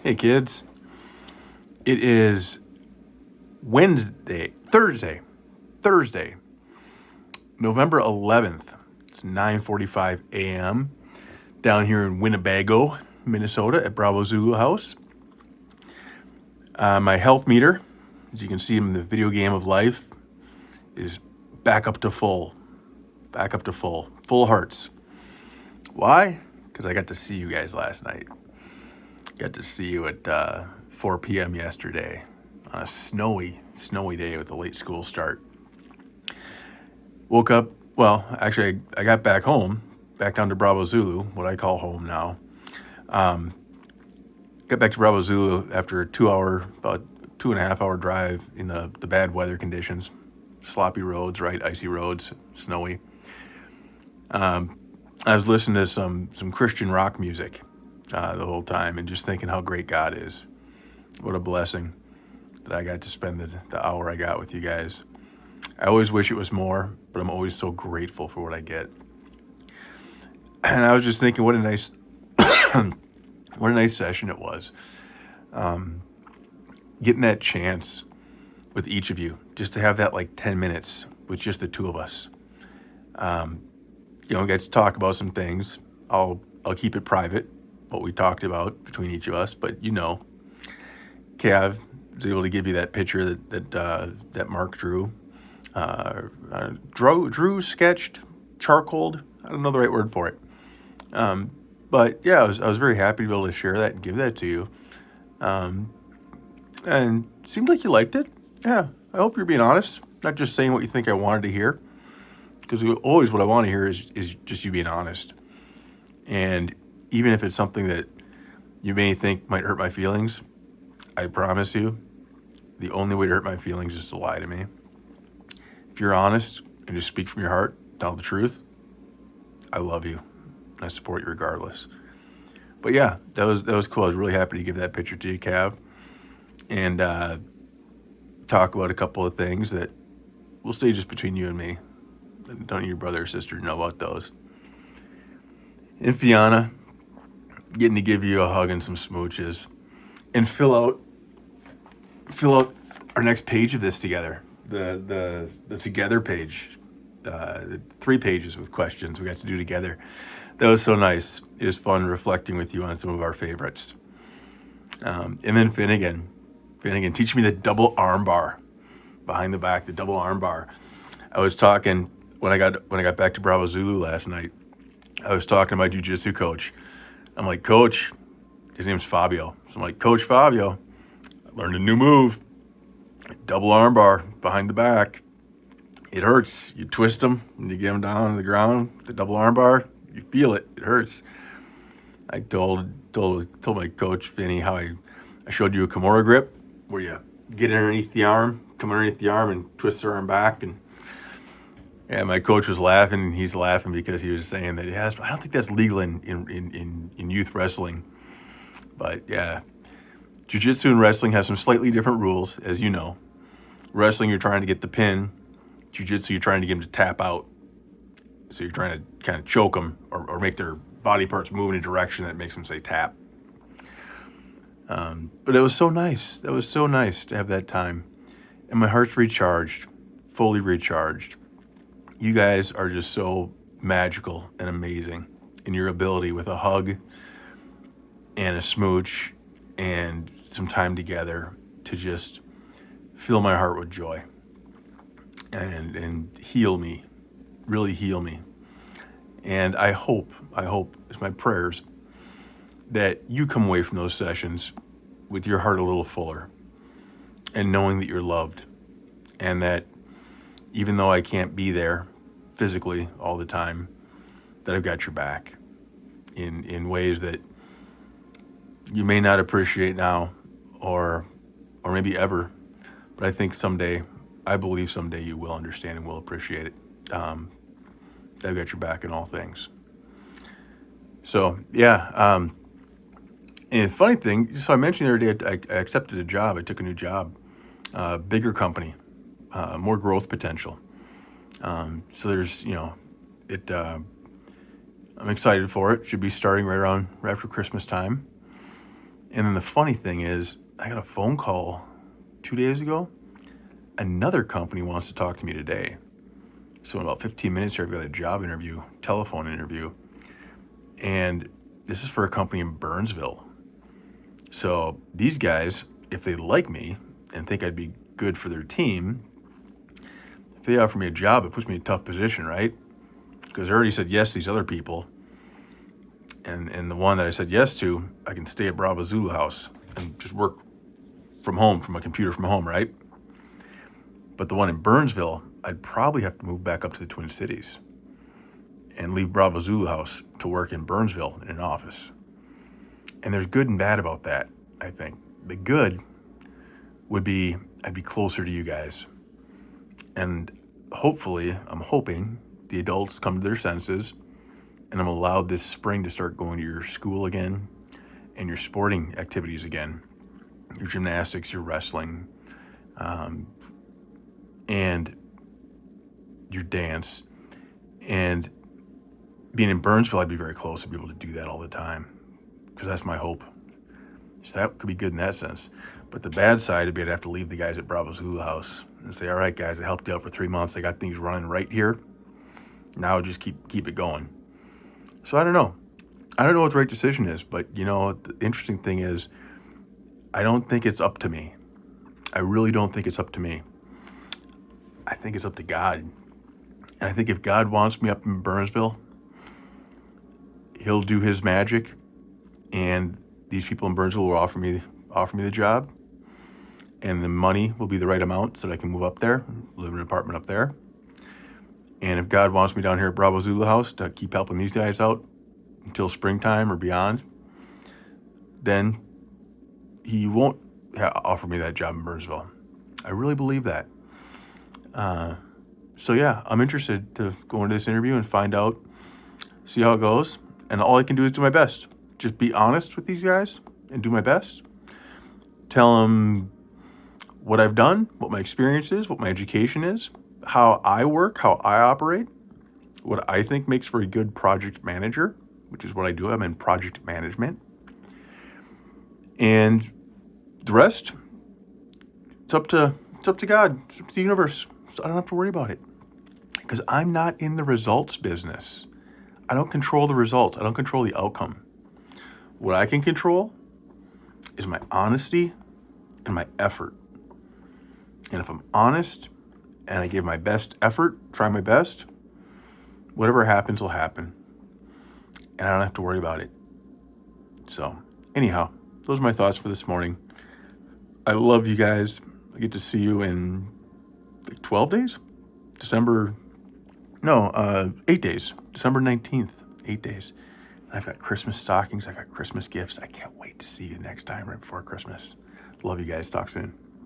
Hey kids, it is Thursday, November 11th. It's 9:45 a.m. down here in Winnebago, Minnesota at Bravo Zulu House. My health meter, as you can see in the video game of life, is back up to full. Full hearts. Why? Because I got to see you guys last night. Got to see you at 4 p.m. yesterday on a snowy day with a late school start. Woke up, actually, I got back down to Bravo Zulu, what I call home now. Got back to Bravo Zulu after about 2.5 hour drive in the bad weather conditions. Sloppy roads, right? Icy roads, snowy. I was listening to some Christian rock music the whole time and just thinking how great God is. What a blessing that I got to spend the hour I got with you guys. I always wish it was more, but I'm always so grateful for what I get. And I was just thinking, what a nice, what a nice session it was. Getting that chance with each of you, just to have that like 10 minutes with just the two of us. We got to talk about some things. I'll keep it private, what we talked about between each of us, but Cav was able to give you that picture that Mark drew. Drew sketched, charcoaled. I don't know the right word for it. But yeah, I was very happy to be able to share that and give that to you. And it seemed like you liked it. Yeah, I hope you're being honest, not just saying what you think I wanted to hear. Because always what I want to hear is just you being honest. And even if it's something that you may think might hurt my feelings, I promise you, the only way to hurt my feelings is to lie to me. If you're honest and just speak from your heart, tell the truth, I love you. I support you regardless. But yeah, that was cool. I was really happy to give that picture to you, Cav, and talk about a couple of things that will stay just between you and me. Don't your brother or sister know about those. And Fiona, getting to give you a hug and some smooches, and fill out our next page of this together. The together page, the 3 pages with questions we got to do together. That was so nice. It was fun reflecting with you on some of our favorites. And then Finnegan, teach me the double arm bar behind the back, the double arm bar. I was talking when I got back to Bravo Zulu last night. I was talking to my jiu-jitsu coach. I'm like, Coach, his name's Fabio. So I'm like, Coach Fabio, I learned a new move. Double arm bar behind the back. It hurts. You twist them and you get them down on the ground. The double arm bar, you feel it. It hurts. I told my coach, Vinny, how I showed you a Kimura grip where you get underneath the arm, come underneath the arm and twist the arm back. And my coach was laughing, and he's laughing because he was saying that I don't think that's legal in youth wrestling. But yeah, jiu-jitsu and wrestling have some slightly different rules, as you know. Wrestling, you're trying to get the pin. Jiu-jitsu, you're trying to get them to tap out. So you're trying to kind of choke them or make their body parts move in a direction that makes them say tap. But it was so nice. That was so nice to have that time. And my heart's recharged, fully recharged. You guys are just so magical and amazing in your ability with a hug and a smooch and some time together to just fill my heart with joy and heal me, really heal me. And I hope, it's my prayers, that you come away from those sessions with your heart a little fuller and knowing that you're loved, and that even though I can't be there physically all the time, that I've got your back in ways that you may not appreciate now or maybe ever, but I think I believe someday you will understand and will appreciate it. I've got your back in all things. So yeah, and the funny thing, so I mentioned the other day, I accepted a job. I took a new job, bigger company, more growth potential. So there's, I'm excited for it. Should be starting right after Christmas time. And then the funny thing is, I got a phone call 2 days ago. Another company wants to talk to me today. So in about 15 minutes here, I've got a job interview, telephone interview. And this is for a company in Burnsville. So these guys, if they like me and think I'd be good for their team, if they offer me a job, it puts me in a tough position, right? Because I already said yes to these other people. And the one that I said yes to, I can stay at Bravo Zulu House and just work from home, from a computer from home, right? But the one in Burnsville, I'd probably have to move back up to the Twin Cities and leave Bravo Zulu House to work in Burnsville in an office. And there's good and bad about that, I think. The good would be I'd be closer to you guys. And hopefully, I'm hoping the adults come to their senses and I'm allowed this spring to start going to your school again and your sporting activities again, your gymnastics, your wrestling, and your dance. And being in Burnsville, I'd be very close to be able to do that all the time, because that's my hope. So that could be good in that sense. But the bad side would be I'd have to leave the guys at Bravo Zulu House and say, all right, guys, I helped you out for 3 months. I got things running right here. Now just keep it going. So I don't know. I don't know what the right decision is, but the interesting thing is I don't think it's up to me. I really don't think it's up to me. I think it's up to God. And I think if God wants me up in Burnsville, he'll do his magic, and these people in Burnsville will offer me the job, and the money will be the right amount so that I can move up there, live in an apartment up there. And if God wants me down here at Bravo Zulu House to keep helping these guys out until springtime or beyond, then he won't offer me that job in Burnsville. I really believe that. So yeah, I'm interested to go into this interview and find out, see how it goes. And all I can do is do my best. Just be honest with these guys and do my best. Tell them what I've done, what my experience is, what my education is, how I work, how I operate, what I think makes for a good project manager, which is what I do. I'm in project management. And the rest, it's up to God, it's up to the universe. So I don't have to worry about it, because I'm not in the results business. I don't control the results. I don't control the outcome. What I can control is my honesty and my effort. And if I'm honest and I give my best effort, try my best, whatever happens will happen. And I don't have to worry about it. So anyhow, those are my thoughts for this morning. I love you guys. I get to see you in 12 days? 8 days. December 19th, 8 days. I've got Christmas stockings. I've got Christmas gifts. I can't wait to see you next time right before Christmas. Love you guys. Talk soon.